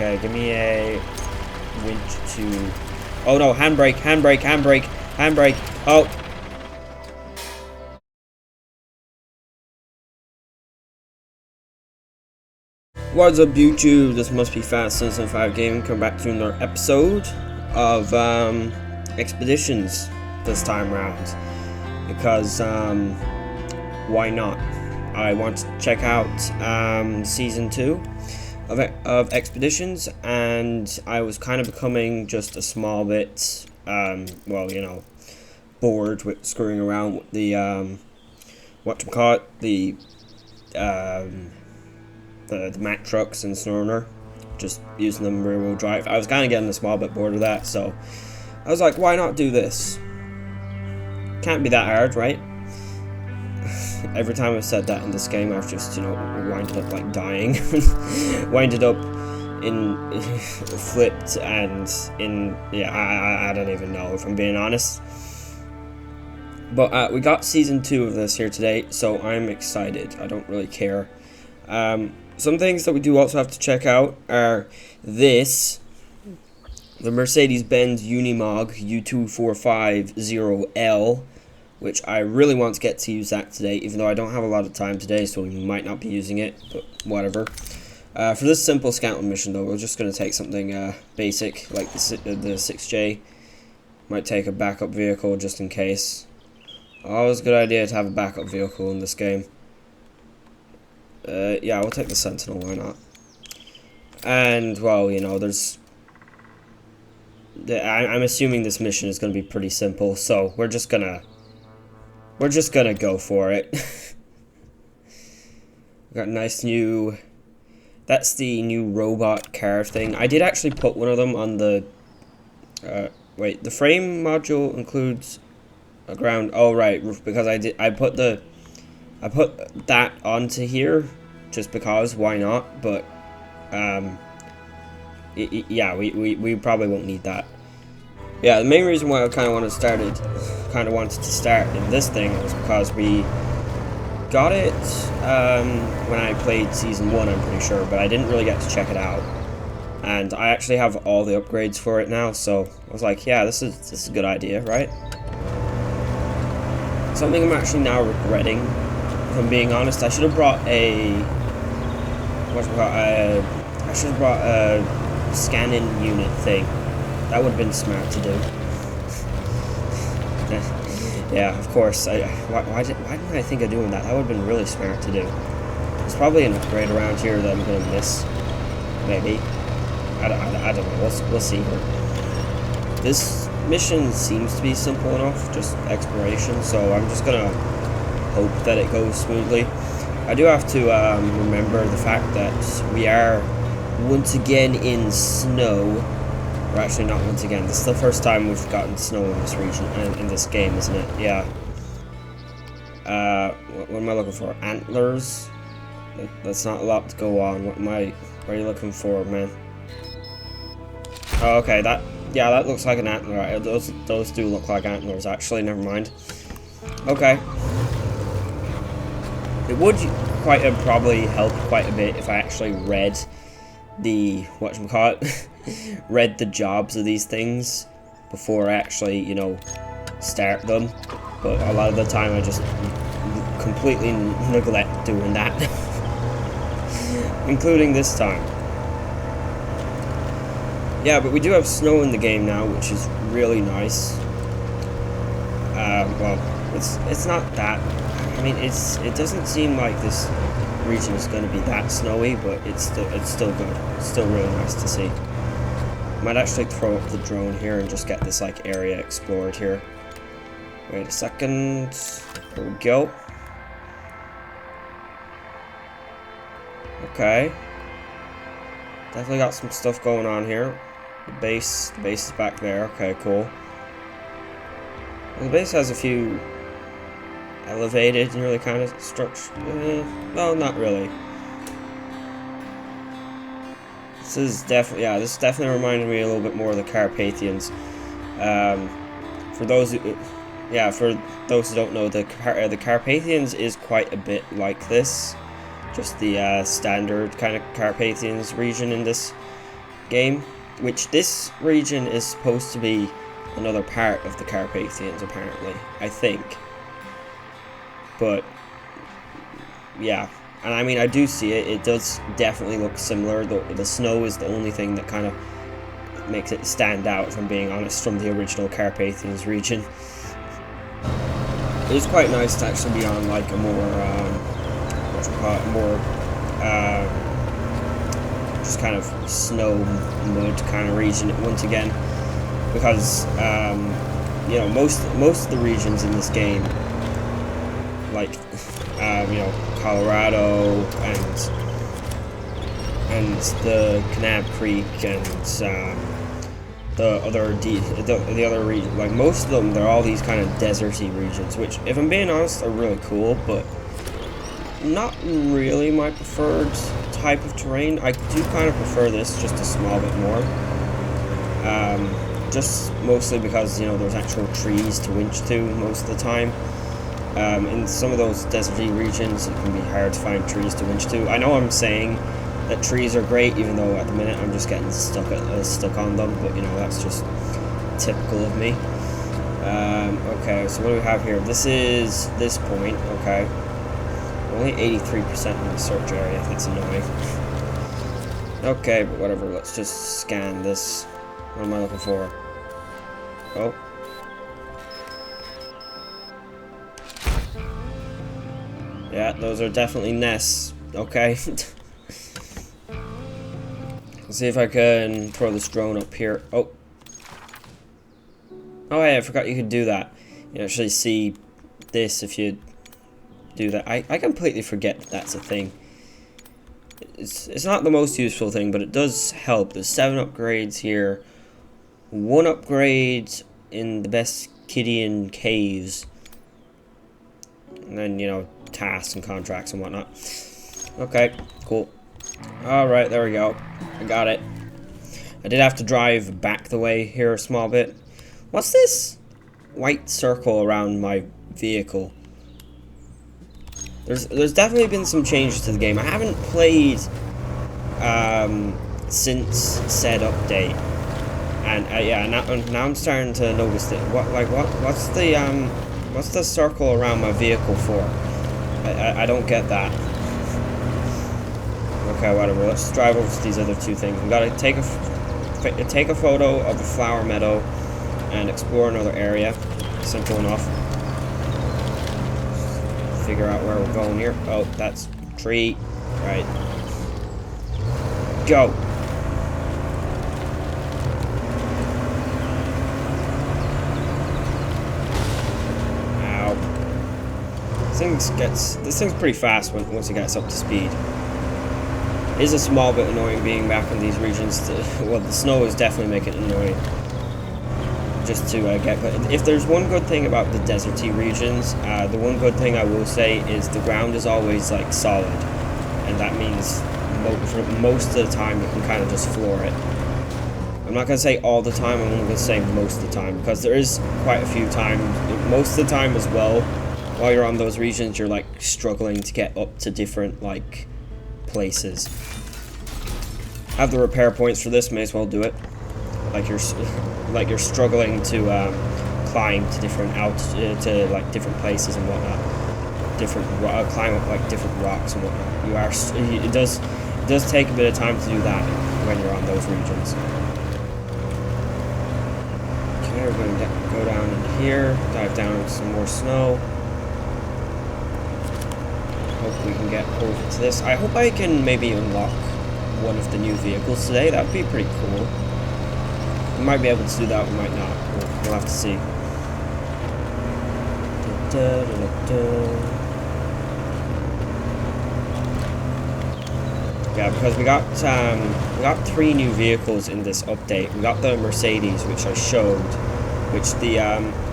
Okay, give me a winch to... Oh no, handbrake, handbrake, handbrake, handbrake. Oh. What's up, YouTube? This must be Fast Citizen 5 Gaming. Come back to another episode of Expeditions this time around. Because, why not? I want to check out Season 2 of Expeditions, and I was kind of becoming just a small bit, well, you know, bored with screwing around with the, whatchamacallit, the Mack trucks and Snowrunner, just using them rear-wheel drive. I was kind of getting a small bit bored of that, so I was like, why not do this? Can't be that hard, right? Every time I've said that in this game, I've just, you know, winded up like dying. Winded up in flipped and in, yeah, I don't even know if I'm being honest. But we got Season 2 of this here today, so I'm excited. I don't really care. Some things that we do also have to check out are this, the Mercedes-Benz Unimog U2450L, which I really want to get to use that today, even though I don't have a lot of time today, so we might not be using it, but whatever. For this simple scouting mission, though, we're just going to take something basic, like the 6J. Might take a backup vehicle just in case. Always a good idea to have a backup vehicle in this game. Yeah, we'll take the Sentinel, why not? And, well, you know, there's... I'm assuming this mission is going to be pretty simple, so we're just gonna go for it. We got a nice new... That's the new robot car thing. I did actually put one of them on the... wait, the frame module includes a ground... Oh, right, because I put that onto here, just because, why not? But, yeah, we probably won't need that. Yeah, the main reason why I kind of wanted to start in this thing was because we got it when I played Season 1, I'm pretty sure, but I didn't really get to check it out. And I actually have all the upgrades for it now, so I was like, yeah, this is a good idea, right? Something I'm actually now regretting, if I'm being honest. I should have brought a scanning unit thing. That would have been smart to do. Yeah, of course. Why didn't I think of doing that? That would have been really smart to do. There's probably an upgrade around here that I'm going to miss. Maybe. I don't know. We'll see here. This mission seems to be simple enough, just exploration, so I'm just going to hope that it goes smoothly. I do have to remember the fact that we are once again in snow. Or actually not once again, this is the first time we've gotten snow in this region, in this game, isn't it? Yeah. What am I looking for? Antlers? That's not a lot to go on. What are you looking for, man? Oh, okay, that looks like an antler. Those do look like antlers, actually, never mind. Okay. It would probably help quite a bit if I actually read the, read the jobs of these things before I actually, you know, start them. But a lot of the time I just completely neglect doing that. Including this time. Yeah, but we do have snow in the game now, which is really nice. Well, it's not that... I mean, it doesn't seem like this region is going to be that snowy, but it's still good. It's still really nice to see. Might actually throw up the drone here and just get this like area explored here. Wait a second. There we go. Okay. Definitely got some stuff going on here. The base is back there. Okay, cool. Well, the base has a few elevated and really kind of structure. Well, not really. This definitely reminded me a little bit more of the Carpathians. For those who don't know, the Carpathians is quite a bit like this. Just the standard kind of Carpathians region in this game, which this region is supposed to be another part of the Carpathians, apparently, I think. But yeah, and I mean, I do see it. It does definitely look similar. The snow is the only thing that kind of makes it stand out, if I'm being honest, from the original Carpathians region. It is quite nice to actually be on like a more, just kind of snow, mud kind of region once again, because you know, most of the regions in this game, like you know, Colorado and the Kanab Creek and the other region, like most of them, they're all these kind of deserty regions, which, if I'm being honest, are really cool, but not really my preferred type of terrain. I do kind of prefer this just a small bit more, just mostly because, you know, there's actual trees to winch to most of the time. In some of those deserty regions, it can be hard to find trees to winch to. I know I'm saying that trees are great, even though at the minute I'm just getting stuck on them, but you know, that's just typical of me. Okay, so what do we have here? This is this point, okay. Only 83% in the search area, that's annoying. Okay, but whatever, let's just scan this. What am I looking for? Oh. Yeah, those are definitely nests. Okay. Let's see if I can throw this drone up here. Oh. Oh, hey, I forgot you could do that. You actually see this if you do that. I completely forget that that's a thing. It's not the most useful thing, but it does help. There's 7 upgrades here. 1 upgrade in the Beskidian caves. And then, you know, tasks and contracts and whatnot. Okay, cool. Alright, there we go. I got it. I did have to drive back the way here a small bit. What's this white circle around my vehicle? There's definitely been some changes to the game. I haven't played since said update, and yeah, now I'm starting to notice that what's the circle around my vehicle for? I don't get that. Okay, whatever. Let's drive over to these other 2 things. We gotta take a photo of a flower meadow and explore another area. Simple enough. Figure out where we're going here. Oh, that's a tree. Right. Go. Ow. This thing's pretty fast once it gets up to speed. It is a small bit annoying being back in these regions. Well, the snow is definitely making it annoying. Just to get, but if there's one good thing about the deserty regions, the one good thing I will say is the ground is always like solid, and that means for most of the time you can kind of just floor it. I'm not gonna say all the time. I'm only gonna say most of the time, because there is quite a few times, most of the time as well, while you're on those regions, you're like struggling to get up to different like places. Have the repair points for this, may as well do it. Like you're struggling to climb to different to like different places and whatnot. Climb up like different rocks and whatnot. It does take a bit of time to do that when you're on those regions. Okay, we're going to go down into here, dive down into some more snow. Hope we can get over to this. I hope I can maybe unlock one of the new vehicles today. That would be pretty cool. We might be able to do that, we might not. We'll have to see. Yeah, because we got 3 new vehicles in this update. We got the Mercedes, which I showed, which the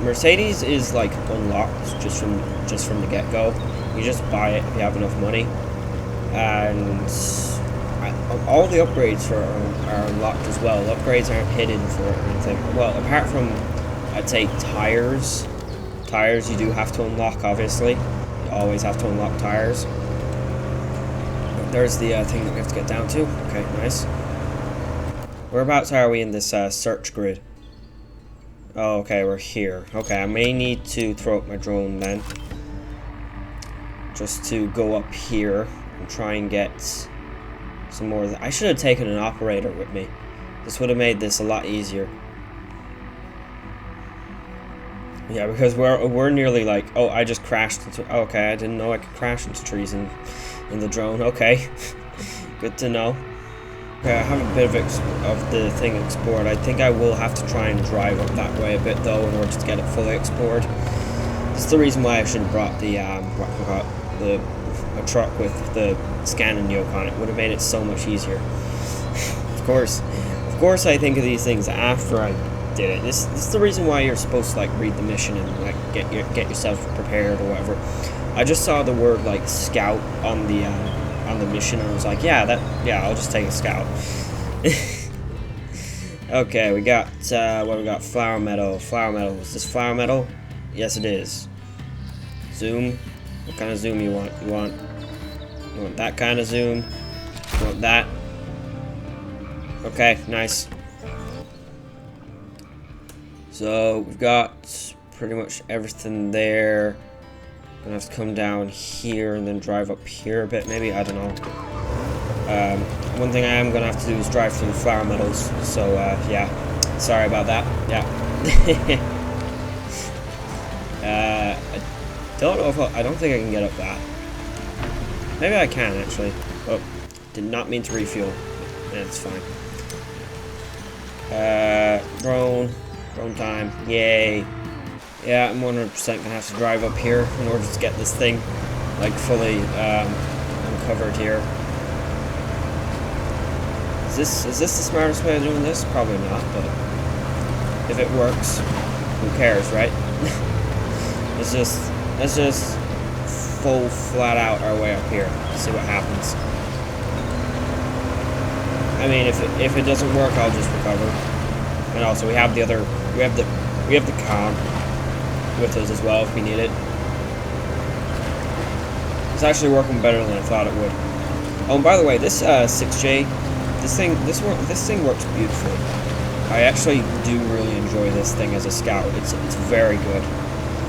Mercedes is like unlocked just from the get-go. You just buy it if you have enough money, and all the upgrades are unlocked as well. The upgrades aren't hidden for anything. Well, apart from, I'd say, tires. Tires you do have to unlock, obviously. You always have to unlock tires. There's the thing that we have to get down to. Okay, nice. Whereabouts are we in this search grid? Oh, okay, we're here. Okay, I may need to throw up my drone then. Just to go up here and try and get some more. I should have taken an operator with me. This would have made this a lot easier. Yeah, because we're nearly like, oh, I just crashed into. Oh, okay, I didn't know I could crash into trees in the drone. Okay, good to know. Okay, I have a bit of the thing explored. I think I will have to try and drive up that way a bit though in order to get it fully explored. That's the reason why I should have brought the a truck with the scanning yoke on it. Would have made it so much easier. Of course, I think of these things after I did it. This is the reason why you're supposed to like read the mission and like get yourself prepared or whatever. I just saw the word like scout on the mission and I was like, yeah, I'll just take a scout. Okay, we got what we got? Flower metal. Flower metal. Is this flower metal? Yes, it is. Zoom. What kind of zoom you want? You want that kind of zoom? You want that? Okay, nice. So we've got pretty much everything there. Gonna have to come down here and then drive up here a bit, maybe. I don't know. One thing I am gonna have to do is drive through the flower meadows. So yeah, sorry about that. Yeah. I don't know if I don't think I can get up that. Maybe I can actually. Oh, did not mean to refuel. Yeah, it's fine. Drone time. Yay. Yeah, I'm 100% gonna have to drive up here in order to get this thing like fully uncovered here. Is this the smartest way of doing this? Probably not, but if it works, who cares, right? let's just full flat out our way up here. See what happens. I mean, if it doesn't work, I'll just recover. And also, we have the car with us as well if we need it. It's actually working better than I thought it would. Oh, and by the way, this 6J, this thing works beautifully. I actually do really enjoy this thing as a scout. It's very good.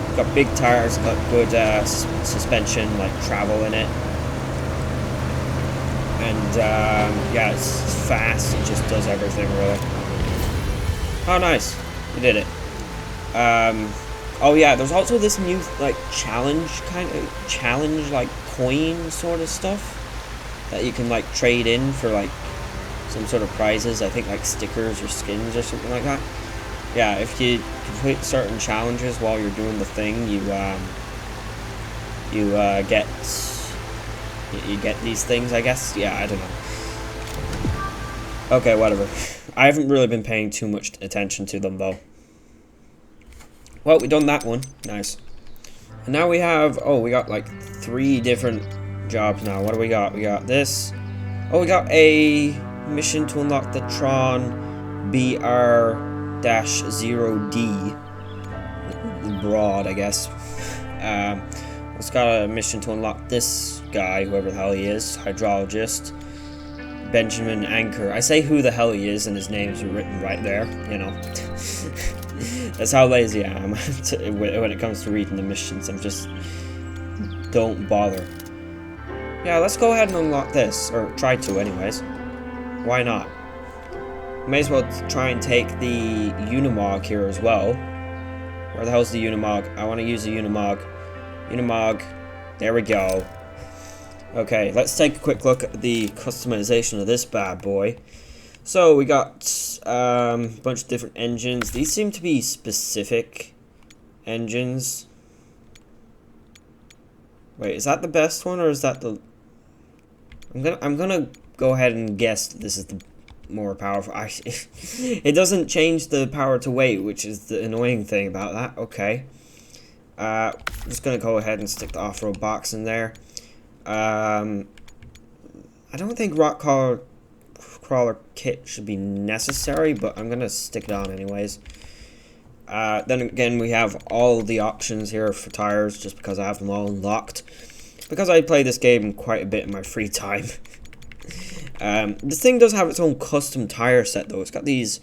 It's got big tires, got good suspension, like travel in it, and yeah, it's fast. It just does everything really. Oh, nice, we did it. Oh yeah, there's also this new like challenge like coin sort of stuff that you can like trade in for like some sort of prizes. I think like stickers or skins or something like that. Yeah, if you complete certain challenges while you're doing the thing, you get these things, I guess. Yeah, I don't know. Okay, whatever. I haven't really been paying too much attention to them though. Well, we done that one. Nice. And now we have, oh, we got like 3 different jobs now. What do we got? We got this. Oh, we got a mission to unlock the Tron BR-0D. Broad, I guess. It's got a mission to unlock this guy, whoever the hell he is, hydrologist. Benjamin Anchor. I say who the hell he is and his name's written right there, you know. That's how lazy I am when it comes to reading the missions. I'm just don't bother. Yeah, let's go ahead and unlock this, or try to anyways. Why not? May as well try and take the Unimog here as well. Where the hell's the Unimog? I want to use the Unimog. Unimog. There we go. Okay, let's take a quick look at the customization of this bad boy. So we got a bunch of different engines. These seem to be specific engines. Wait, is that the best one or is that the? I'm gonna go ahead and guess this is the more powerful. It doesn't change the power to weight, which is the annoying thing about that. Okay. I'm just gonna go ahead and stick the off-road box in there. I don't think rock crawler kit should be necessary, but I'm gonna stick it on anyways. Then again, we have all the options here for tires, just because I have them all unlocked. Because I play this game quite a bit in my free time. This thing does have its own custom tire set though. It's got these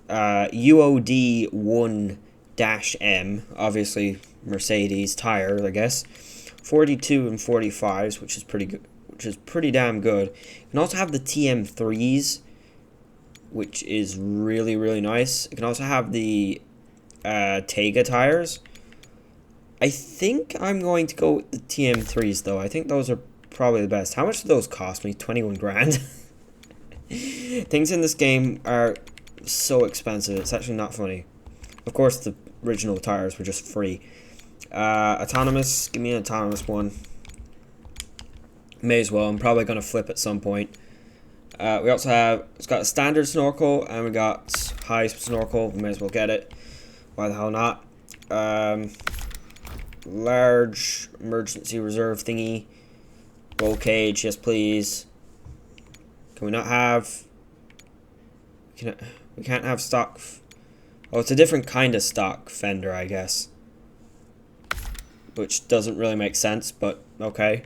UOD 1-M, obviously Mercedes tires, I guess. 42 and 45s, which is pretty good, which is pretty damn good. You can also have the TM3s, which is really, really nice. You can also have the Tega tires. I think I'm going to go with the TM3s though. I think those are probably the best. How much do those cost me? 21 grand. Things in this game are so expensive. It's actually not funny. Of course, the original tires were just free. Autonomous. Give me an autonomous one. May as well. I'm probably going to flip at some point. We also have, it's got a standard snorkel, and we got high snorkel. We may as well get it. Why the hell not? Large emergency reserve thingy. Roll cage, yes please. Can we not have... We can't have stock... Oh, it's a different kind of stock fender, I guess. Which doesn't really make sense, but okay.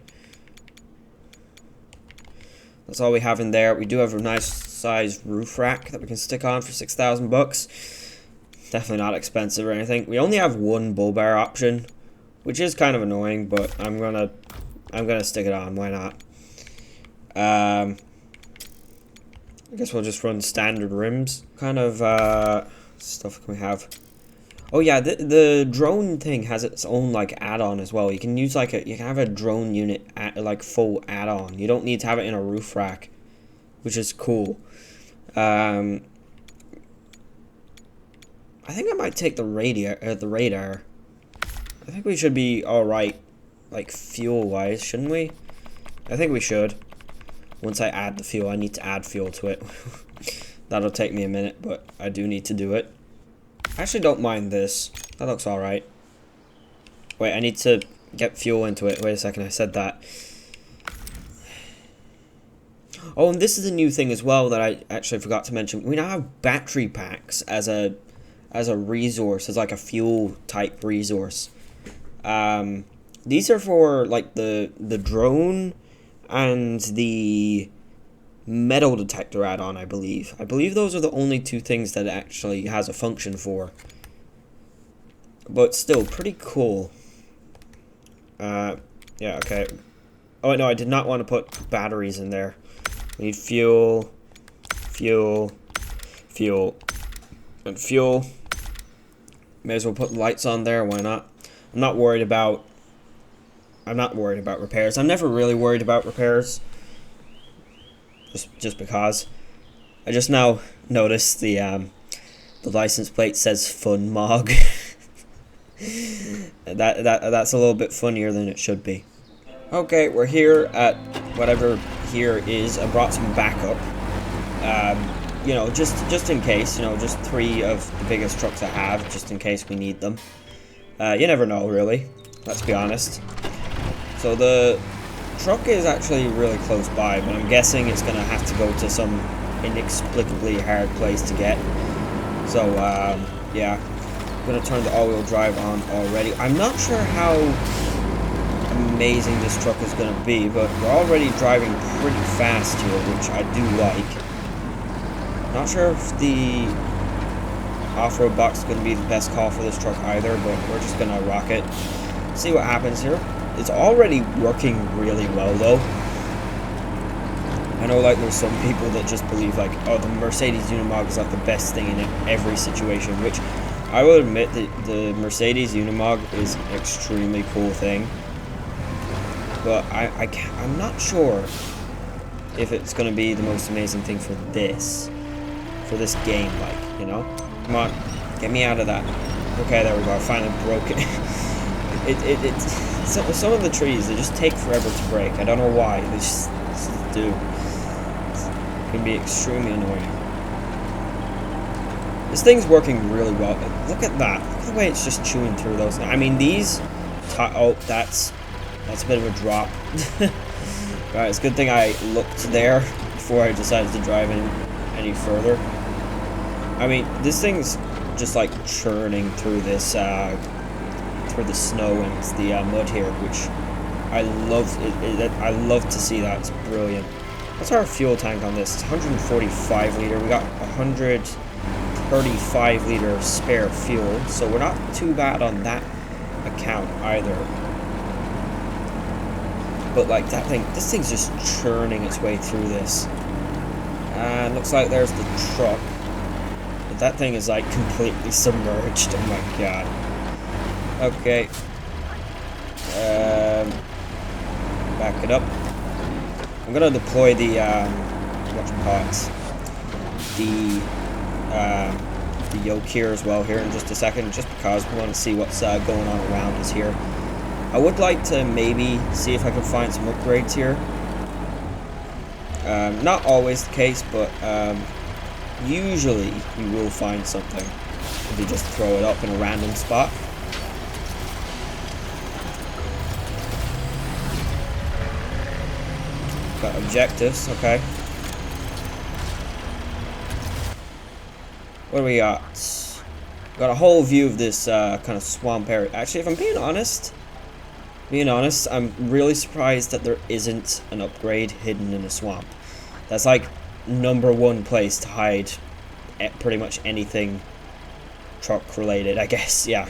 That's all we have in there. We do have a nice sized roof rack that we can stick on for 6,000 bucks. Definitely not expensive or anything. We only have one bull bar option, which is kind of annoying, but I'm gonna stick it on. Why not? I guess we'll just run standard rims. Kind of stuff can we have? Oh yeah, the drone thing has its own like add-on as well. You can use like you can have a drone unit like full add-on. You don't need to have it in a roof rack, which is cool. I think I might take the radar. I think we should be all right, like fuel wise, shouldn't we? I think we should. Once I add the fuel, I need to add fuel to it. That'll take me a minute, but I do need to do it. I actually don't mind this. That looks alright. Wait, I need to get fuel into it. Wait a second, I said that. Oh, and this is a new thing as well that I actually forgot to mention. We now have battery packs as a resource, as like a fuel type resource. These are for like the drone and the metal detector add-on, I believe. I believe those are the only two things that it actually has a function for. But still, pretty cool. Yeah, okay. Oh, no, I did not want to put batteries in there. We need fuel, fuel, fuel, and fuel. May as well put lights on there, why not? I'm not worried about repairs. I'm never really worried about repairs. Just because. I just now noticed the license plate says Fun Mog. That's a little bit funnier than it should be. Okay, we're here at whatever here is. I brought some backup. You know, just in case, you know, just 3 of the biggest trucks I have, just in case we need them. You never know, really. Let's be honest. So the truck is actually really close by, but I'm guessing it's going to have to go to some inexplicably hard place to get. So, yeah. I'm going to turn the all-wheel drive on already. I'm not sure how amazing this truck is going to be, but we're already driving pretty fast here, which I do like. Not sure if the off-road box is going to be the best call for this truck either, but we're just going to rock it. See what happens here. It's already working really well, though. I know, like, there's some people that just believe, like, oh, the Mercedes Unimog is, like, the best thing in every situation, which I will admit that the Mercedes Unimog is an extremely cool thing. But I'm not sure if it's going to be the most amazing thing for this game, like, you know? Come on, get me out of that. Okay, there we go, I finally broke it. Some of the trees, they just take forever to break. I don't know why, they just do. It can be extremely annoying. This thing's working really well. Look at that. Look at the way it's just chewing through those. I mean, these... Oh, that's a bit of a drop. Alright, it's a good thing I looked there before I decided to drive any further. I mean, this thing's just like churning through this, through the snow and the mud here, which I love. I love to see that. It's brilliant. What's our fuel tank on this? It's 145 liter. We got 135 liter spare fuel, so we're not too bad on that account either. But like this thing's just churning its way through this. And looks like there's the truck. But that thing is like completely submerged. Oh my god. Okay. Back it up. I'm gonna deploy the the yoke here as well here in just a second, just because we want to see what's going on around us here. I would like to maybe see if I can find some upgrades here. Not always the case, but usually you will find something if you just throw it up in a random spot. Got objectives, okay. What do we got? Got a whole view of this kind of swamp area. Actually, if I'm being honest, I'm really surprised that there isn't an upgrade hidden in a swamp. That's like #1 place to hide pretty much anything truck related, I guess. Yeah,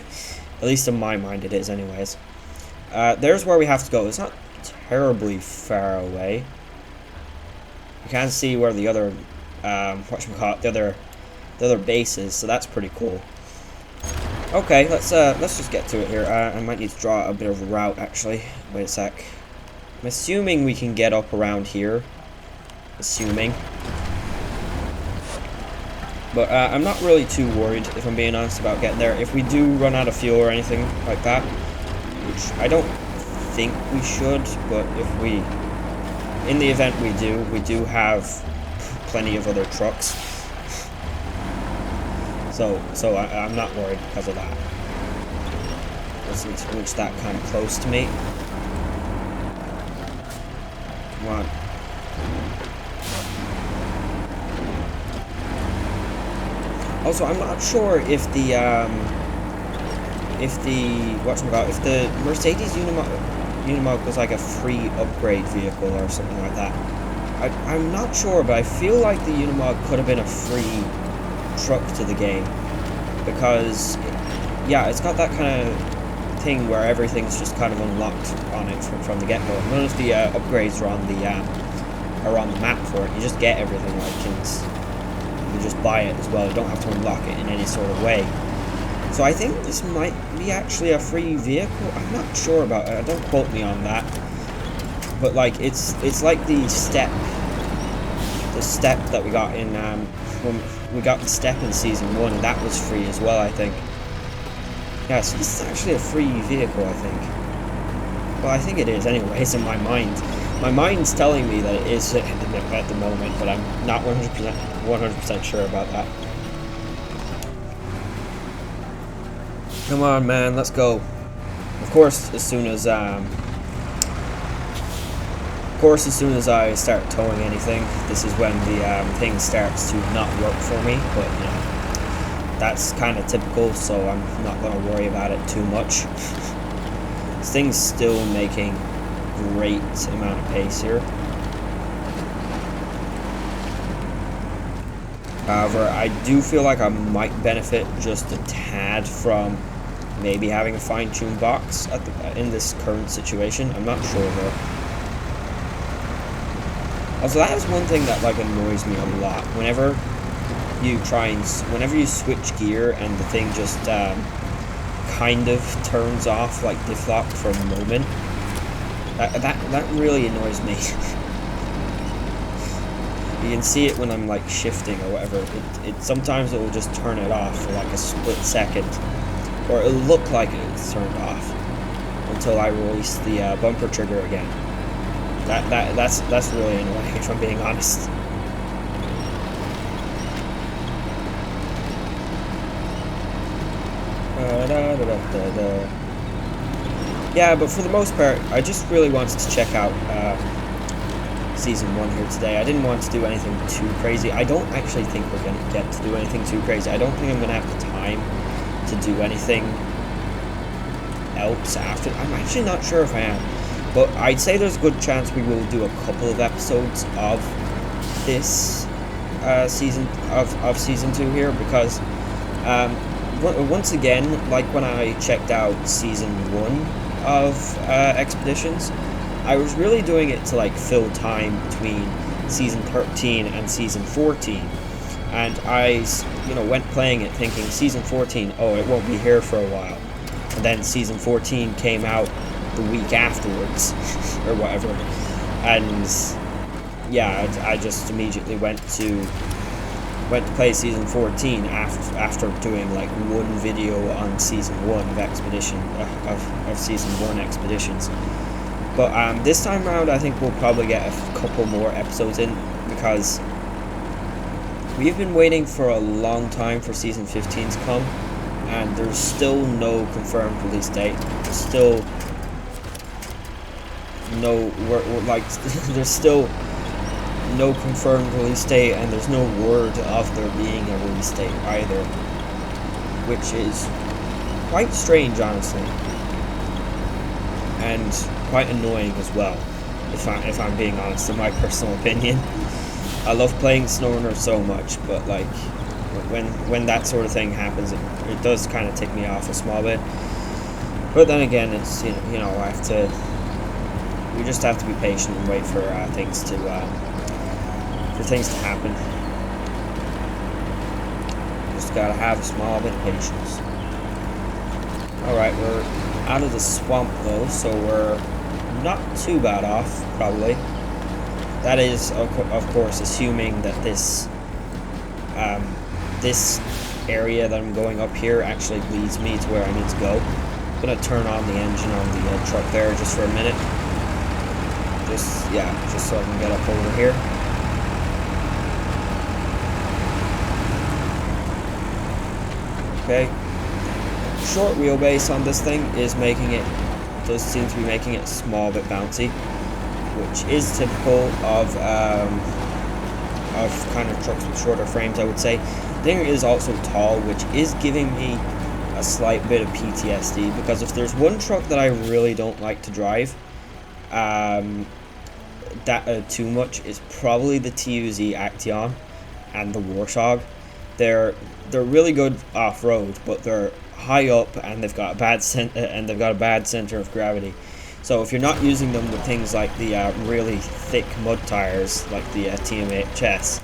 at least in my mind it is anyways. There's where we have to go. It's not terribly far away. You can see where the other the other base is, so that's pretty cool. Okay, let's just get to it here. I might need to draw a bit of a route, actually. Wait a sec. I'm assuming we can get up around here. Assuming. But I'm not really too worried, if I'm being honest, about getting there. If we do run out of fuel or anything like that, which I don't think we should, but if we... in the event we do have plenty of other trucks. So I'm not worried because of that. Let's reach that kind of close to me. Come on. Also, I'm not sure if the Mercedes Unimog was like a free upgrade vehicle or something like that. I'm not sure, but I feel like the Unimog could have been a free truck to the game, because yeah, it's got that kind of thing where everything's just kind of unlocked on it from the get-go. None of the upgrades are on the map for it. You just get everything, like, and you just buy it as well. You don't have to unlock it in any sort of way. So I think this might be actually a free vehicle. I'm not sure about it. Don't quote me on that. But like it's like the step that we got in when we got the step in season 1, and that was free as well, I think. Yeah, so this is actually a free vehicle, I think. Well, I think it is anyways in my mind. My mind's telling me that it is at the moment, but I'm not 100% sure about that. Come on, man, let's go. Of course, as soon as I start towing anything, this is when the thing starts to not work for me. But you know, that's kind of typical, so I'm not going to worry about it too much. This thing's still making great amount of pace here. However, I do feel like I might benefit just a tad from maybe having a fine-tuned box in this current situation. I'm not sure though. Also, that is one thing that like annoys me a lot. Whenever you switch gear and the thing just kind of turns off, like diff-lock for a moment. That really annoys me. You can see it when I'm like shifting or whatever. Sometimes it will just turn it off for like a split second, or it'll look like it's turned off until I release the bumper trigger again. That's really annoying, if I'm being honest. Yeah, but for the most part, I just really wanted to check out Season 1 here today. I didn't want to do anything too crazy. I don't actually think we're going to get to do anything too crazy. I don't think I'm going to have the time to do anything else after. I'm actually not sure if I am. But I'd say there's a good chance we will do a couple of episodes of this season of season 2 here, because once again, like when I checked out season 1 of Expeditions, I was really doing it to like fill time between season 13 and season 14, and I went playing it thinking season 14, oh, it won't be here for a while, and then season 14 came out the week afterwards or whatever, and yeah, I just immediately went to play season 14 after doing like one video on season 1 of Expedition of season 1 Expeditions. But this time around, I think we'll probably get a couple more episodes in, because we've been waiting for a long time for season 15 to come, and there's still no confirmed release date. There's still no there's still no confirmed release date, and there's no word of there being a release date either, which is quite strange, honestly, and quite annoying as well, if I'm being honest, in my personal opinion. I love playing SnowRunner so much, but like when that sort of thing happens, it does kind of tick me off a small bit. But then again, it's we just have to be patient and wait for things to happen. Just gotta have a small bit of patience. Alright, we're out of the swamp though, so we're not too bad off, probably. That is, of course, assuming that this this area that I'm going up here actually leads me to where I need to go. I'm gonna turn on the engine on the truck there just for a minute. Just so I can get up over here. Okay. Short wheelbase on this thing is does seem to be making it a small bit bouncy, which is typical of kind of trucks with shorter frames, I would say. The thing is also tall, which is giving me a slight bit of PTSD, because if there's one truck that I really don't like to drive too much, is probably the TUZ Action and the Warthog. They're really good off-road, but they're high up and they've got a bad center of gravity. So if you're not using them with things like the really thick mud tires, like the TMHS,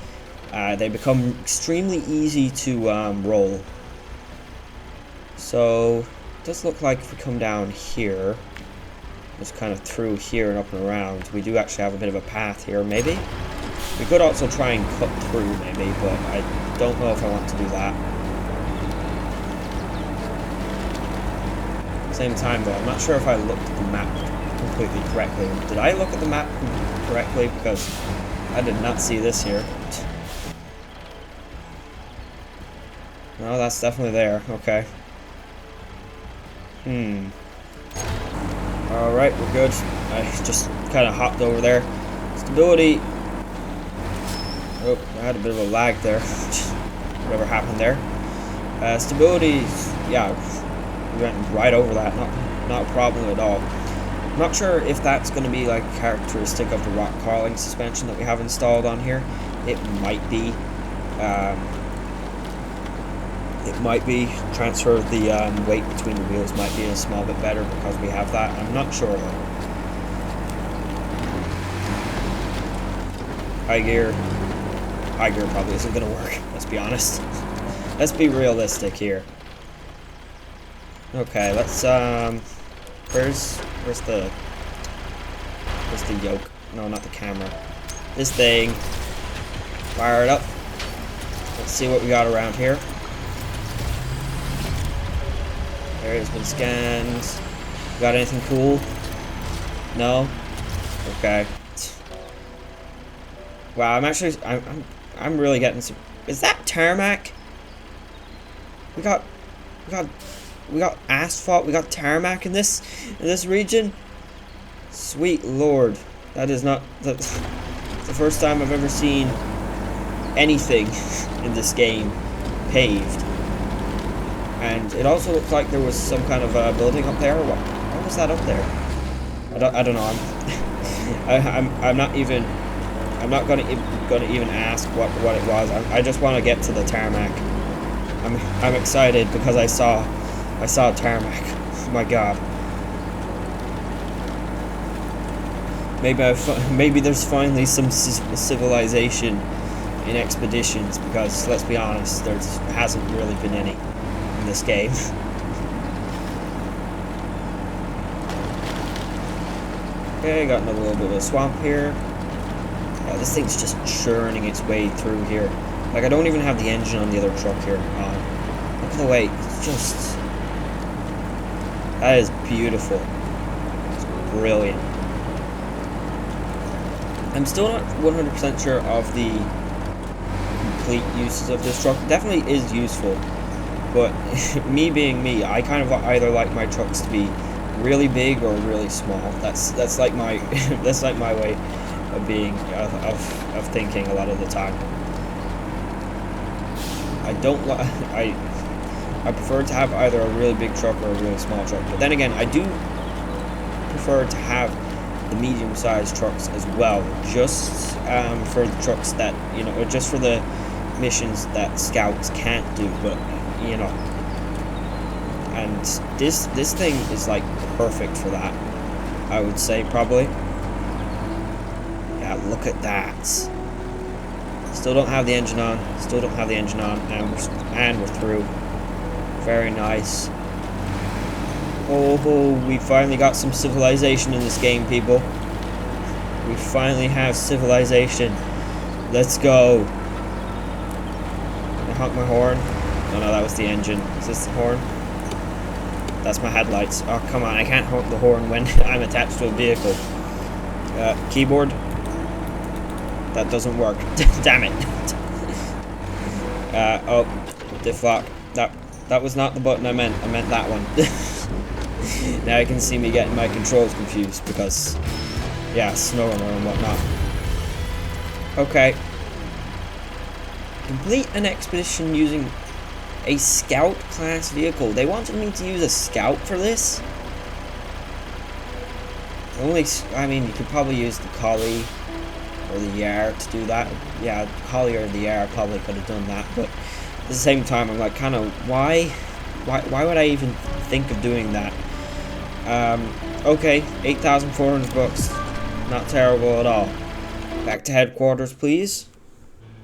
they become extremely easy to roll. So it does look like if we come down here, just kind of through here and up and around, we do actually have a bit of a path here, maybe? We could also try and cut through, maybe, but I don't know if I want to do that. Same time though, I'm not sure if I looked at the map completely correctly. Did I look at the map correctly? Because I did not see this here. No, that's definitely there. Okay. Alright, we're good. I just kind of hopped over there. Stability. Oh, I had a bit of a lag there. Whatever happened there. Stability, yeah, we went right over that. Not a problem at all. I'm not sure if that's going to be like a characteristic of the rock crawling suspension that we have installed on here. It might be. Transfer of the weight between the wheels might be a small bit better because we have that. I'm not sure though. High gear probably isn't going to work, let's be honest. Let's be realistic here. Okay, let's where's the yoke? No, not the camera. This thing. Fire it up. Let's see what we got around here. Area's been scanned. Got anything cool? No? Okay. Wow, I'm really getting some. Is that tarmac? We got asphalt. We got tarmac in this region. Sweet Lord, that is not the first time I've ever seen anything in this game paved. And it also looks like there was some kind of building up there. What was that up there? I I don't know. I'm not even. I'm not gonna even ask what it was. I just want to get to the tarmac. I'm excited because I saw tarmac. Oh my god. Maybe there's finally some civilization in Expeditions, because let's be honest, there hasn't really been any in this game. Okay, got another little bit of a swamp here. Yeah, this thing's just churning its way through here. Like, I don't even have the engine on the other truck here. Look at the way, it's just... That is beautiful. It's brilliant. I'm still not 100% sure of the complete uses of this truck. It definitely is useful, but me being me, I kind of either like my trucks to be really big or really small. That's like my that's like my way of being of thinking a lot of the time. I prefer to have either a really big truck or a really small truck. But then again, I do prefer to have the medium-sized trucks as well, just for the trucks that, you know, just for the missions that scouts can't do. But you know, and this thing is like perfect for that, I would say, probably. Yeah, look at that. Still don't have the engine on. Still don't have the engine on, and we're through. Very nice. Oh, we finally got some civilization in this game, people. We finally have civilization. Let's go. Can I honk my horn? Oh no, that was the engine. Is this the horn? That's my headlights. Oh, come on, I can't honk the horn when I'm attached to a vehicle. Keyboard? That doesn't work. Damn it. Oh, diff lock. That was not the button I meant. I meant that one. Now you can see me getting my controls confused because, yeah, snoring and whatnot. Okay. Complete an expedition using a scout class vehicle. They wanted me to use a scout for this? I mean, you could probably use the collie or the yar to do that. Yeah, the collie or the yar probably could have done that, but at the same time, I'm like, kind of, why would I even think of doing that? Okay, 8,400 bucks. Not terrible at all. Back to headquarters, please.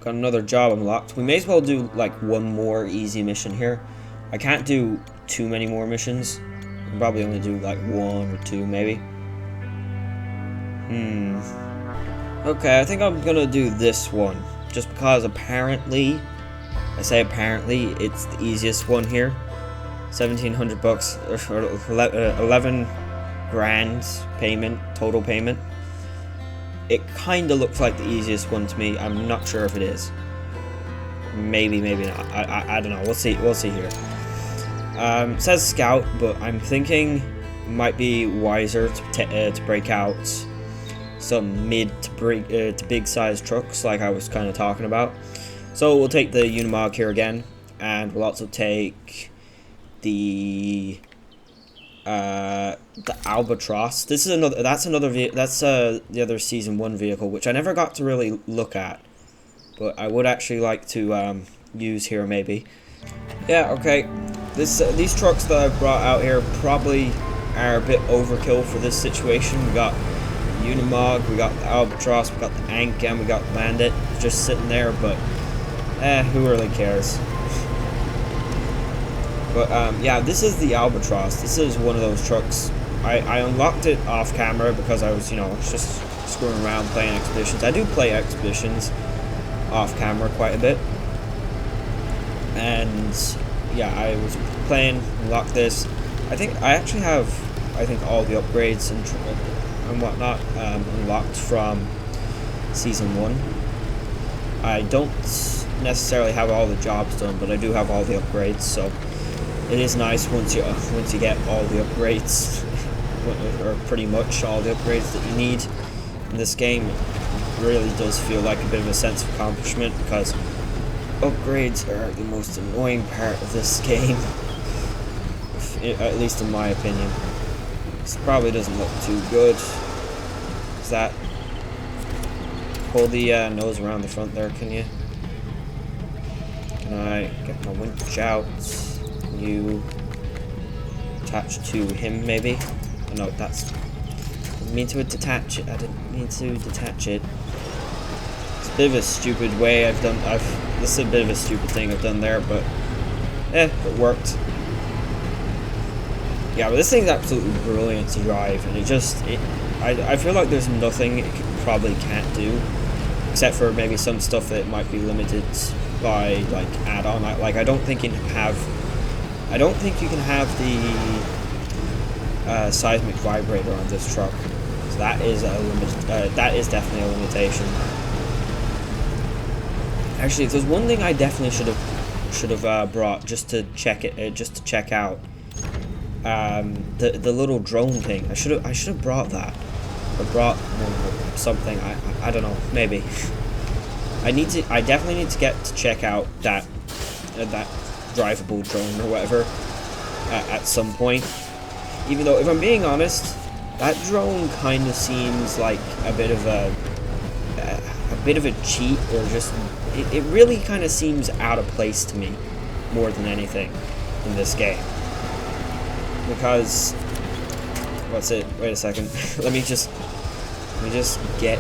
Got another job unlocked. We may as well do, like, one more easy mission here. I can't do too many more missions. I'll probably only do, like, one or two, maybe. Okay, I think I'm gonna do this one. Just because apparently, I say apparently, it's the easiest one here. 1,700 bucks, or 11 grand payment, total payment. It kind of looks like the easiest one to me. I'm not sure if it is. Maybe, maybe not. I don't know. We'll see. We'll see here. It says scout, but I'm thinking it might be wiser to break out some mid to big size trucks, like I was kind of talking about. So we'll take the Unimog here again, and we'll also take the Albatross. This is another. That's the other season 1 vehicle, which I never got to really look at, but I would actually like to use here maybe. Yeah. Okay. These trucks that I've brought out here probably are a bit overkill for this situation. We got the Unimog, we got the Albatross, we got the Ank, and we got the Bandit just sitting there, but who really cares? But yeah, this is the Albatross. This is one of those trucks. I unlocked it off camera because I was, you know, just screwing around playing Expeditions. I do play Expeditions off camera quite a bit. And yeah, I was playing, unlocked this. I think I actually have, all the upgrades and whatnot unlocked from Season 1. I don't necessarily have all the jobs done, but I do have all the upgrades, so it is nice once you get all the upgrades, or pretty much all the upgrades that you need in this game. It really does feel like a bit of a sense of accomplishment, because upgrades are the most annoying part of this game, at least in my opinion. This probably doesn't look too good. Is that... Pull the nose around the front there, can you? Can I get my winch out? You attach to him, maybe? Oh, no, that's... I didn't mean to detach it. I didn't mean to detach it. It's a bit of a stupid way I've done... This is a bit of a stupid thing I've done there, but... it worked. Yeah, but this thing's absolutely brilliant to drive, and I feel like there's nothing it probably can't do, except for maybe some stuff that might be limited by like add-on. Like I don't think you can have the seismic vibrator on this truck. So that is a that is definitely a limitation. Actually, if there's one thing I definitely should have brought just to check it, just to check out. The little drone thing. I should have brought that, or brought something. I don't know. Maybe. I definitely need to get to check out that drivable drone or whatever at some point. Even though, if I'm being honest, that drone kind of seems like a bit of a cheat, or just it really kind of seems out of place to me more than anything in this game. Because, what's it? Wait a second. let me just get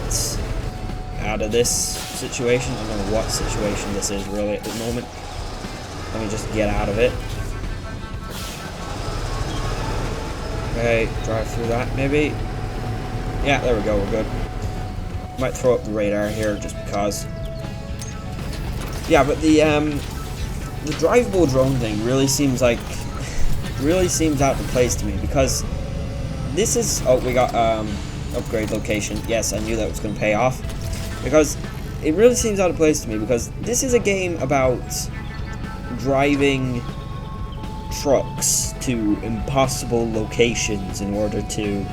out of this situation. I don't know what situation this is really at the moment. Let me just get out of it. Okay, drive through that maybe. Yeah, there we go. We're good. Might throw up the radar here just because. Yeah, but the drivable drone thing really seems like. Really seems out of place to me, because this is... Oh, we got upgrade location. Yes, I knew that was going to pay off, because it really seems out of place to me, because this is a game about driving trucks to impossible locations in order to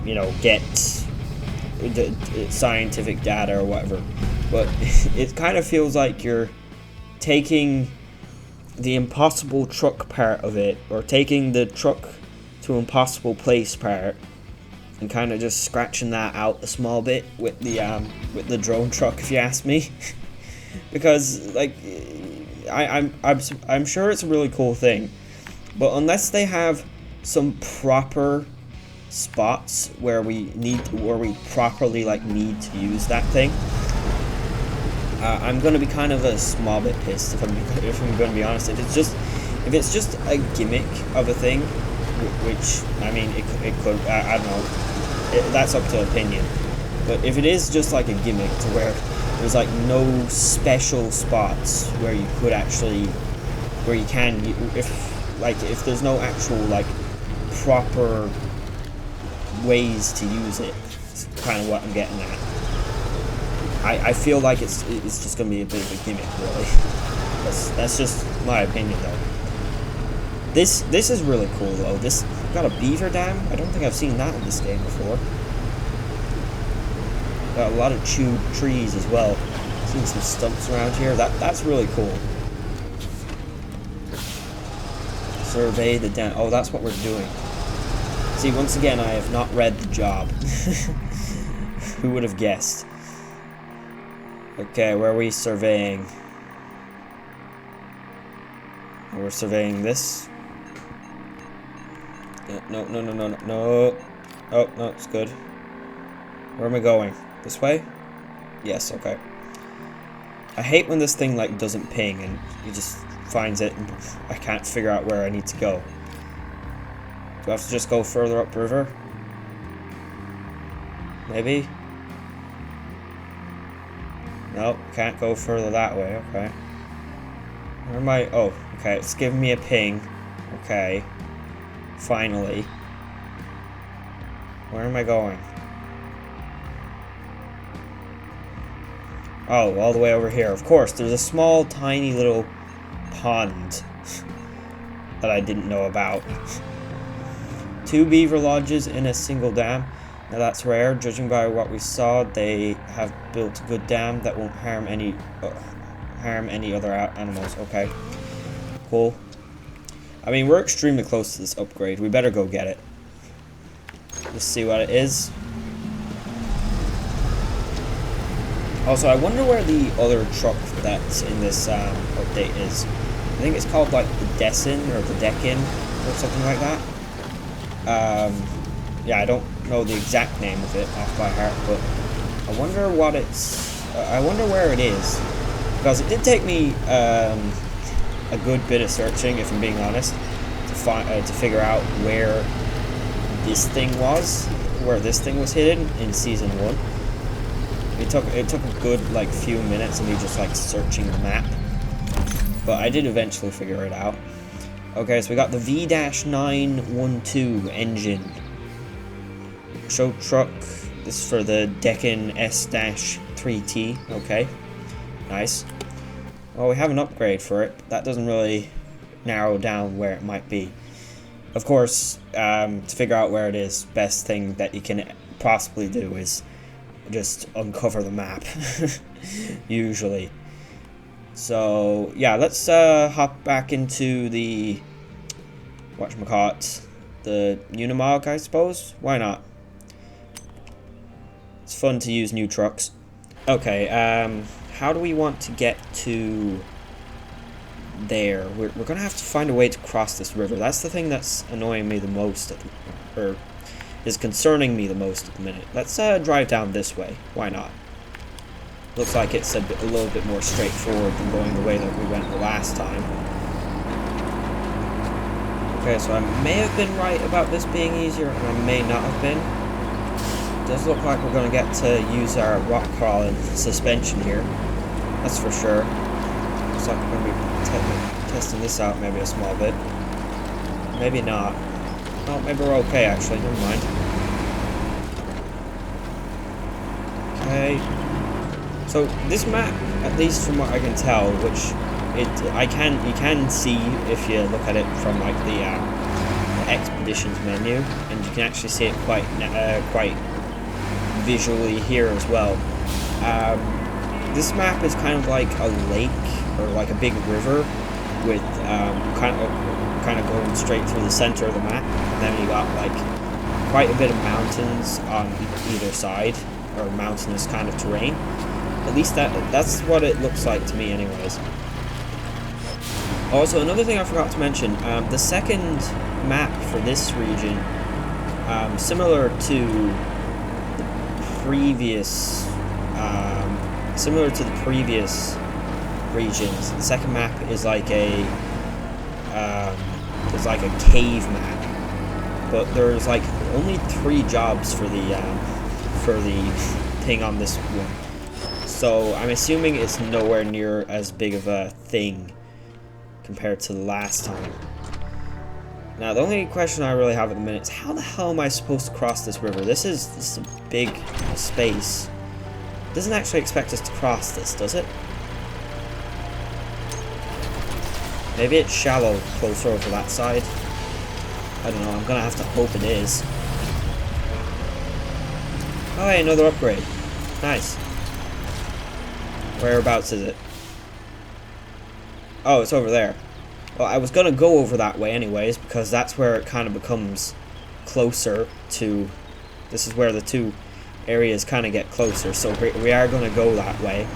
you know, get scientific data or whatever. But it kind of feels like you're taking the impossible truck part of it, or taking the truck to impossible place part, and kind of just scratching that out a small bit with the drone truck, if you ask me. Because like I'm sure it's a really cool thing, but unless they have some proper spots where we properly like need to use that thing, I'm gonna be kind of a small bit pissed if I'm gonna be honest. If it's just a gimmick of a thing, which I mean it could I don't know, that's up to opinion. But if it is just like a gimmick to where there's like no special spots where you could actually, where you can, if there's no actual like proper ways to use it, it's kind of what I'm getting at. I feel like it's just gonna be a bit of a gimmick, really. That's just my opinion, though. This is really cool, though. This got a beaver dam. I don't think I've seen that in this game before. Got a lot of chewed trees as well. Seen some stumps around here. That's really cool. Survey the dam. Oh, that's what we're doing. See, once again, I have not read the job. Who would have guessed? Okay, where are we surveying? We're surveying this. No. Oh, no, it's good. Where am I going? This way? Yes, okay. I hate when this thing, like, doesn't ping and it just finds it and I can't figure out where I need to go. Do I have to just go further upriver? Maybe? Nope, can't go further that way, okay. Where am I? Oh, okay, it's giving me a ping. Okay. Finally. Where am I going? Oh, all the way over here. Of course, there's a small, tiny little pond that I didn't know about. 2 beaver lodges in a single dam. Now that's rare. Judging by what we saw, they have built a good dam that won't harm any other animals. Okay, cool. I mean, we're extremely close to this upgrade. We better go get it. Let's see what it is. Also, I wonder where the other truck that's in this update is. I think it's called like the Decin or the Decin or something like that. Yeah, I don't know the exact name of it off by heart, but I wonder what it's. I wonder where it is, because it did take me a good bit of searching, if I'm being honest, to figure out where this thing was, hidden in season 1. It took a good like few minutes of me just like searching the map, but I did eventually figure it out. Okay, so we got the V-912 engine. Show truck. This is for the Deccan S-3T. Okay, nice. Well, we have an upgrade for it, but that doesn't really narrow down where it might be. Of course, to figure out where it is, best thing that you can possibly do is just uncover the map, usually. So yeah, let's hop back into the whatchamacallit, the Unimog, I suppose. Why not? It's fun to use new trucks. Okay, how do we want to get to there? We're gonna have to find a way to cross this river. That's the thing that's annoying me the most, or is concerning me the most at the minute. Let's drive down this way. Why not? Looks like it's a little bit more straightforward than going the way that we went the last time. Okay, so I may have been right about this being easier, and I may not have been. It does look like we're going to get to use our rock crawling suspension here. That's for sure. Looks like we're going to be testing this out maybe a small bit. Maybe not. Oh, maybe we're okay actually, never mind. Okay. So this map, at least from what I can tell, which you can see if you look at it from like the expeditions menu, and you can actually see it quite visually here as well. This map is kind of like a lake or like a big river with kind of going straight through the center of the map, and then you got like quite a bit of mountains on either side, or mountainous kind of terrain. At least that's what it looks like to me anyways. Also, another thing I forgot to mention, the second map for this region, similar to the previous regions, the second map is like a cave map, but there's like only 3 jobs for the thing on this one. So I'm assuming it's nowhere near as big of a thing compared to the last time. Now the only question I really have at the minute is how the hell am I supposed to cross this river? This is a big space. It doesn't actually expect us to cross this, does it? Maybe it's shallow closer over that side. I don't know, I'm gonna have to hope it is. Oh hey, another upgrade. Nice. Whereabouts is it? Oh, it's over there. Well, I was gonna go over that way anyways, because that's where it kind of becomes closer to... This is where the 2 areas kind of get closer, so we are gonna go that way.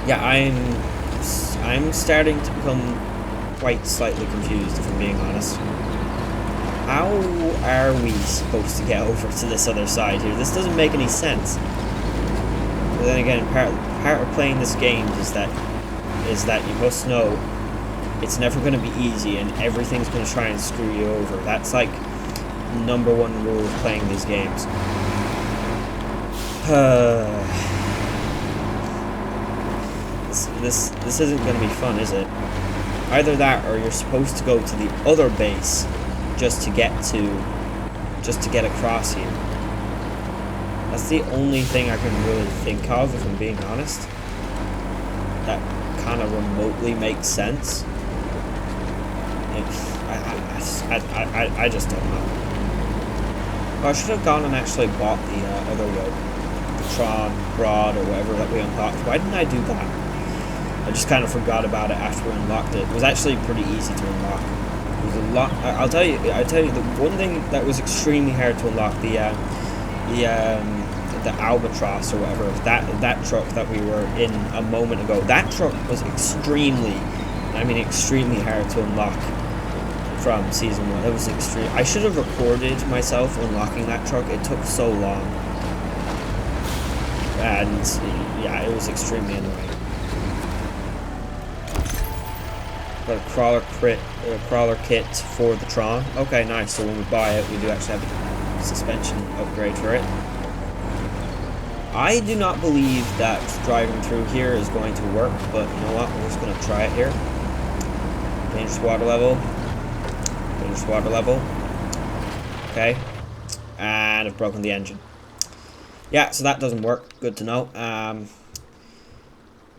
Yeah, I'm starting to become quite slightly confused, if I'm being honest. How are we supposed to get over to this other side here? This doesn't make any sense. But then again, part of playing this game is that you must know it's never going to be easy, and everything's going to try and screw you over. That's like #1 rule of playing these games. This isn't going to be fun, is it? Either that, or you're supposed to go to the other base just to get across here. That's the only thing I can really think of, if I'm being honest. That kind of remotely makes sense. I just don't know. Well, I should have gone and actually bought the other road, the Tron Rod or whatever that we unlocked. Why didn't I do that? I just kind of forgot about it after we unlocked it. It was actually pretty easy to unlock. There's a lot. I'll tell you. The one thing that was extremely hard to unlock, the albatross or whatever, that truck that we were in a moment ago. That truck was extremely hard to unlock from season 1. It was extreme. I should have recorded myself unlocking that truck. It took so long, and yeah, it was extremely annoying. Got a crawler kit for the Tron. Okay, nice. So when we buy it, we do actually have a suspension upgrade for it. I do not believe that driving through here is going to work, but you know what? We're just going to try it here. Dangerous water level. Dangerous water level. Okay. And I've broken the engine. Yeah, so that doesn't work. Good to know.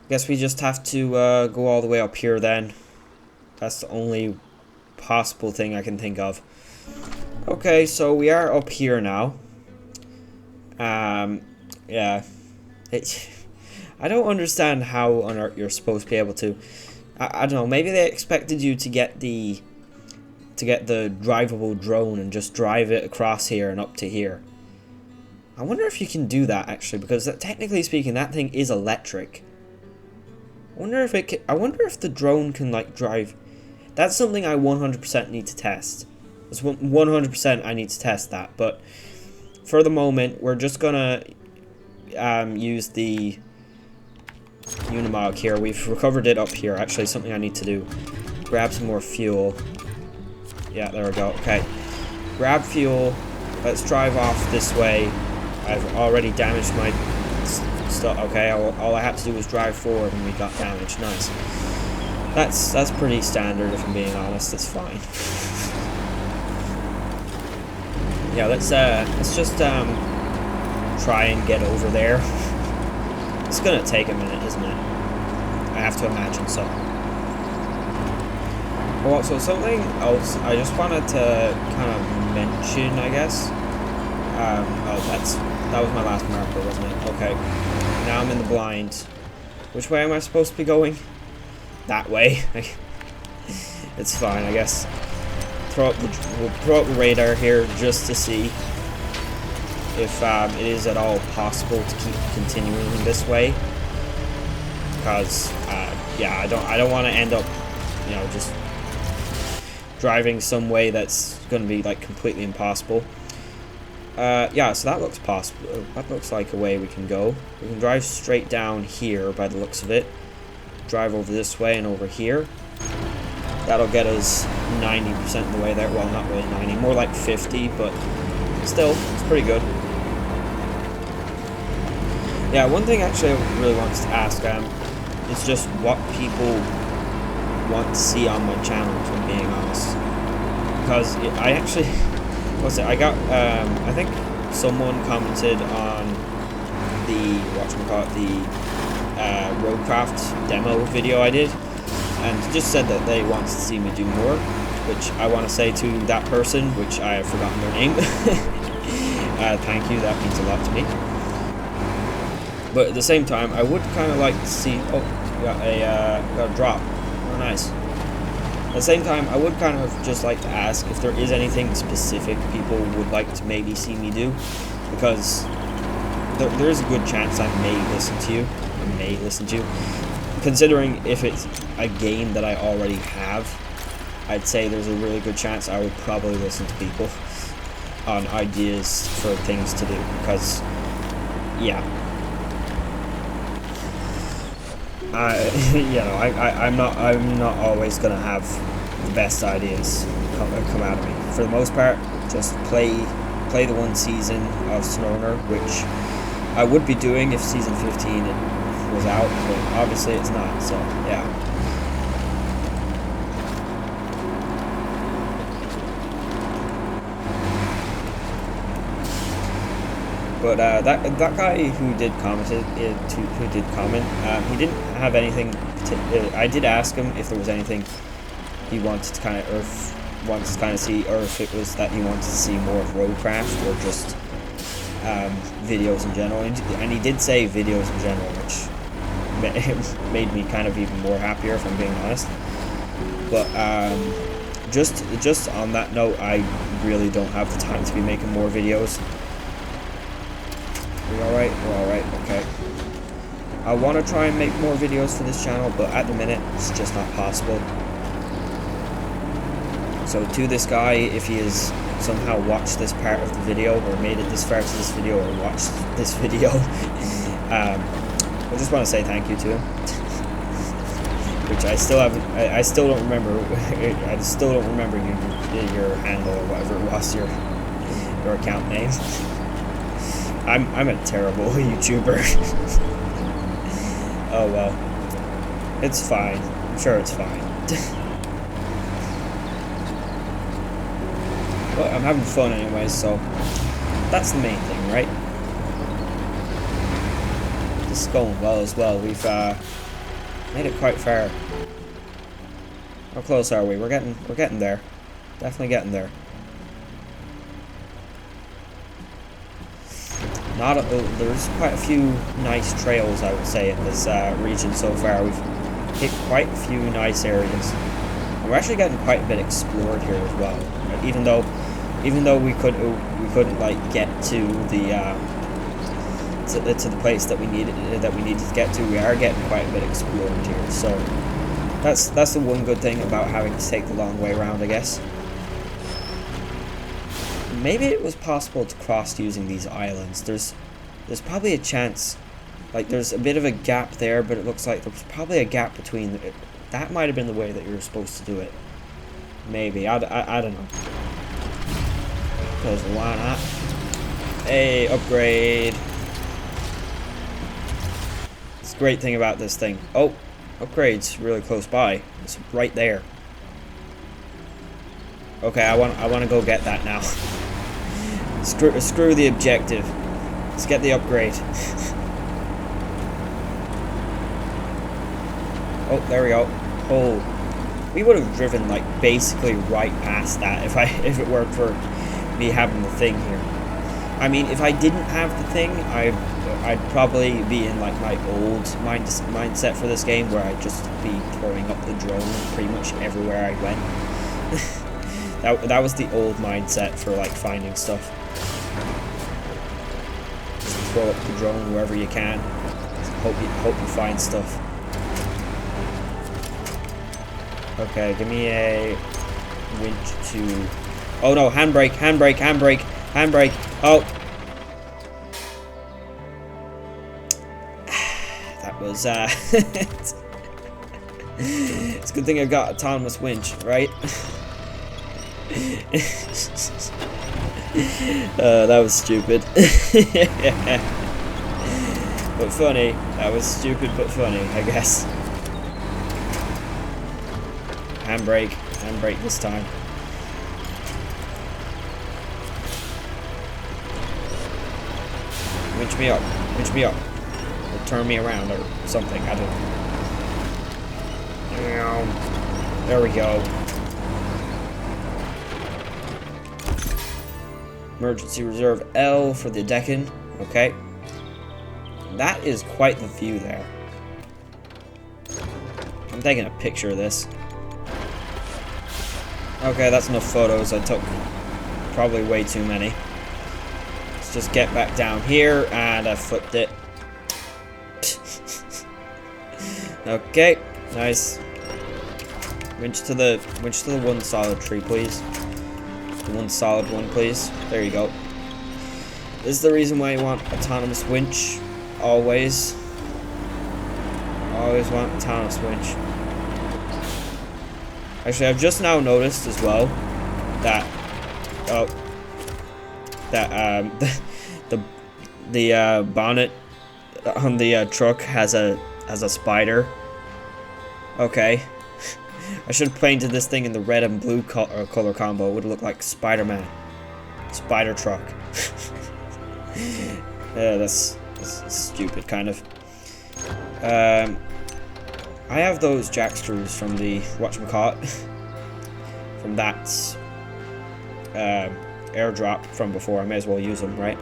Guess we just have to go all the way up here then. That's the only possible thing I can think of. Okay, so we are up here now. Yeah. I don't understand how on earth you're supposed to be able to. I don't know, maybe they expected you to get the drivable drone and just drive it across here and up to here. I wonder if you can do that actually, because technically speaking that thing is electric. I wonder if the drone can like drive. That's something I 100% need to test. It's 100% I need to test that, but for the moment we're just gonna use the Unimog here. We've recovered it up here. Actually, something I need to do. Grab some more fuel. Yeah, there we go. Okay. Grab fuel. Let's drive off this way. I've already damaged my stuff. Okay, all I had to do was drive forward and we got damaged. Nice. That's pretty standard, if I'm being honest. It's fine. Yeah, let's just try and get over there. It's gonna take a minute, isn't it? I have to imagine so. Well, so something else I just wanted to kind of mention, I guess. Oh, that was my last marker, wasn't it? Okay. Now I'm in the blind. Which way am I supposed to be going? That way. It's fine, I guess. We'll throw up the radar here just to see if it is at all possible to keep continuing this way. Because yeah, I don't want to end up, you know, just driving some way that's going to be like completely impossible. Yeah, so that looks possible. That looks like a way we can go. We can drive straight down here by the looks of it. Drive over this way and over here. That'll get us 90% of the way there. Well, not really 90, more like 50, but still, it's pretty good. Yeah, one thing actually I really wanted to ask is just what people want to see on my channel, if I'm being honest. Because I actually, what's it? I got, I think someone commented on the Roadcraft demo video I did, and just said that they wanted to see me do more, which I want to say to that person, which I have forgotten their name. Thank you, that means a lot to me. But at the same time, I would kind of like to see. Oh, got a drop. Oh, nice. At the same time, I would kind of just like to ask if there is anything specific people would like to maybe see me do, because there is a good chance I may listen to you. Considering if it's a game that I already have, I'd say there's a really good chance I would probably listen to people on ideas for things to do, because yeah, you know, I'm not always gonna have the best ideas come out of me. For the most part, just play the one season of SnowRunner, which I would be doing if season 15 was out, but obviously it's not, so yeah. But that guy who did comment, he didn't have anything. I did ask him if there was anything he wanted to kind of, see, or if it was that he wanted to see more of Roadcraft or just videos in general. And he did say videos in general, which made me kind of even more happier, if I'm being honest. But just on that note, I really don't have the time to be making more videos. We alright? We're alright, okay. I want to try and make more videos for this channel, but at the minute, it's just not possible. So to this guy, if he has somehow watched this part of the video, or made it this far to this video, or watched this video, I just want to say thank you to him. Which I still haven't, I still don't remember, I still don't remember your handle or whatever it was, your account name. I'm a terrible YouTuber. Oh well. It's fine. I'm sure it's fine. But I'm having fun anyways, so that's the main thing, right? This is going well as well. We've made it quite far. How close are we? We're getting there. Definitely getting there. There's quite a few nice trails, I would say, in this region so far. We've hit quite a few nice areas. And we're actually getting quite a bit explored here as well. Even though we couldn't like get to the to the place that we needed to get to, we are getting quite a bit explored here. So that's the one good thing about having to take the long way around, I guess. Maybe it was possible to cross using these islands. There's probably a chance. Like, there's a bit of a gap there, but it looks like there's probably a gap between. That might have been the way that you were supposed to do it. Maybe. I don't know. Because why not? Hey, upgrade. It's a great thing about this thing. Oh, upgrade's really close by. It's right there. Okay, I want to go get that now. Screw the objective. Let's get the upgrade. Oh, there we go. Oh, we would have driven like basically right past that if it weren't for me having the thing here. I mean, if I didn't have the thing, I'd probably be in like my old mindset for this game, where I'd just be throwing up the drone pretty much everywhere I went. That was the old mindset for like finding stuff. Just throw up the drone wherever you can. Hope you find stuff. Okay, give me a winch to. Oh no! Handbrake! Handbrake! Handbrake! Handbrake! Oh, that was. It's a good thing I got autonomous winch, right? That was stupid. But funny. That was stupid but funny, I guess. Handbrake. Handbrake this time. Winch me up. Winch me up. Or turn me around or something. I don't know. There we go. Emergency reserve L for the decking. Okay. That is quite the view there. I'm taking a picture of this. Okay, that's enough photos. I took probably way too many. Let's just get back down here, and I flipped it. Okay, nice. Winch to the one solid tree, please. One solid one, please. There you go. This is the reason why you want autonomous winch. Always. Always want autonomous winch. Actually, I've just now noticed as well that the bonnet on the truck has a spider. Okay. I should have painted this thing in the red and blue color combo. It would look like Spider-Man. Spider truck. Yeah, that's stupid, kind of. I have those jack screws from the whatchamacallit. From that airdrop from before. I may as well use them, right?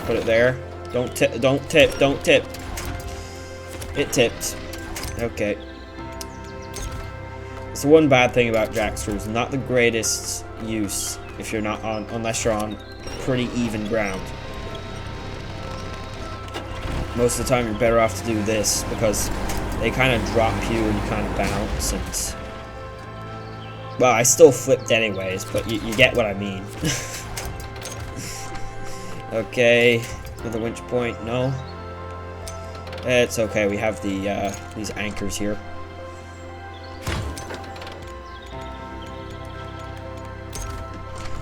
Put it there. Don't tip, don't tip, don't tip. It tipped. Okay. It's the one bad thing about jack screws. Not the greatest use if you're not on, unless you're on pretty even ground. Most of the time you're better off to do this because they kind of drop you and you kind of bounce and... Well, I still flipped anyways, but you get what I mean. Okay, another winch point, no. It's okay, we have the these anchors here.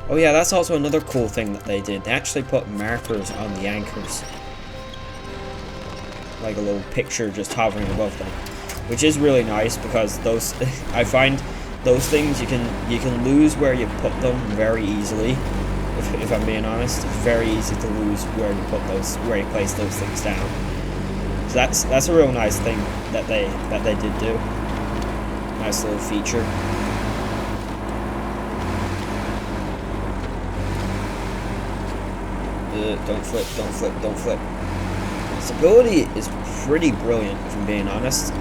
Oh yeah, that's also another cool thing that they did. They actually put markers on the anchors. Like a little picture just hovering above them. Which is really nice because those I find those things you can lose where you put them very easily. If I'm being honest, it's very easy to lose where you place those things down. So that's a real nice thing that they did do. Nice little feature. Don't flip, don't flip, don't flip. Stability is pretty brilliant, if I'm being honest.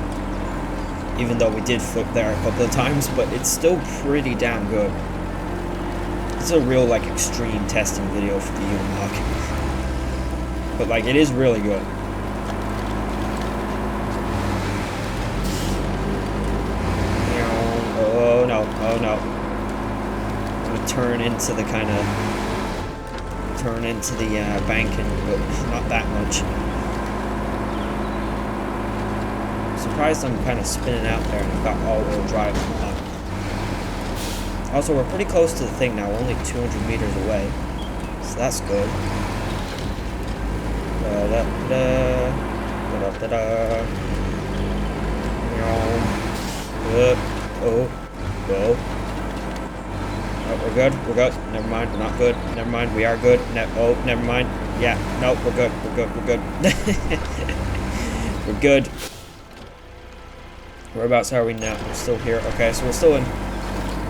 Even though we did flip there a couple of times, but it's still pretty damn good. This is a real, like, extreme testing video for the Unimog. But, like, it is really good. Oh, no. Oh, no. I'm gonna turn into the kind of... Turn into the banking, but not that much. I'm surprised I'm kind of spinning out there and I've got all-wheel drive on. Also, we're pretty close to the thing now, only 200 meters away. So that's good. Oh. Oh, we're good. We're good. Never mind. We're not good. Never mind. We are good. Oh, never mind. Yeah. No, we're good. We're good. We're good. We're good. Whereabouts are we now? We're still here. Okay, so we're still in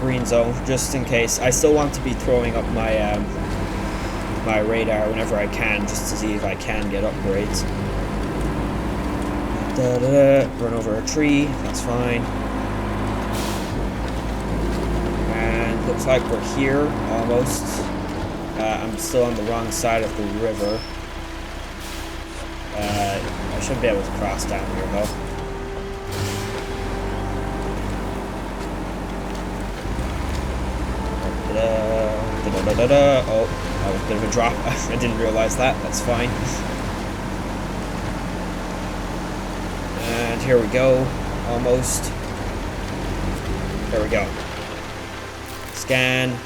green zone, just in case. I still want to be throwing up my my radar whenever I can, just to see if I can get upgrades. Run over a tree. That's fine. Looks like we're here, almost. I'm still on the wrong side of the river. I should be able to cross down here, though. Oh, that was a bit of a drop. I didn't realize that. That's fine. And here we go. Almost. There we go. Scan.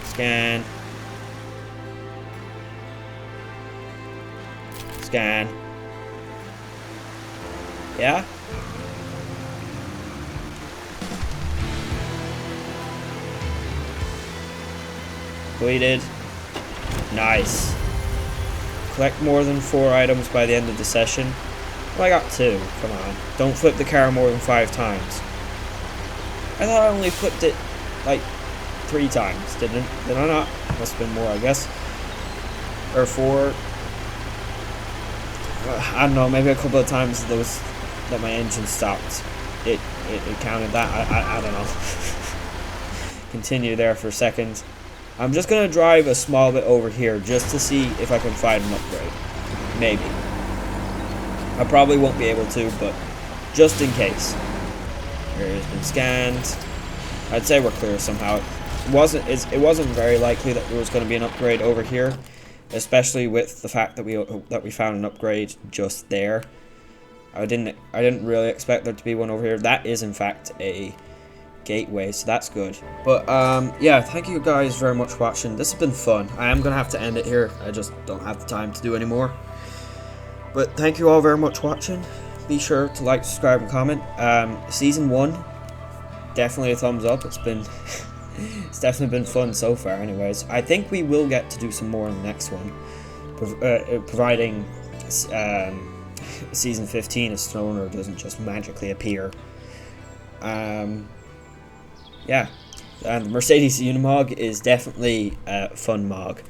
Scan. Scan. Yeah? Completed. Nice. Collect more than 4 items by the end of the session. Well, I got 2. Come on. Don't flip the car more than 5 times. I thought I only flipped it, like, 3 times, did I not? Must have been more, I guess. Or 4. I don't know, maybe a couple of times that my engine stopped. It counted that, I don't know. Continue there for a second. I'm just going to drive a small bit over here just to see if I can find an upgrade. Maybe. I probably won't be able to, but just in case. Area has been scanned. I'd say we're clear somehow. It wasn't very likely that there was going to be an upgrade over here, especially with the fact that we found an upgrade just there. I didn't really expect there to be one over here. That is in fact a gateway, so that's good. But yeah, thank you guys very much for watching. This has been fun. I am gonna have to end it here. I just don't have the time to do any more. But thank you all very much for watching. Be sure to like, subscribe, and comment. Season 1, definitely a thumbs up. It's been it's definitely been fun so far. Anyways, I think we will get to do some more in the next one, providing season 15 if Stoner doesn't just magically appear. Yeah, and the Mercedes Unimog is definitely a fun mog.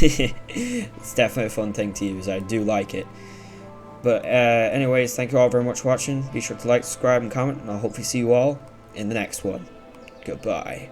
It's definitely a fun thing to use. I do like it. But anyways, thank you all very much for watching. Be sure to like, subscribe, and comment, and I'll hopefully see you all in the next one. Goodbye.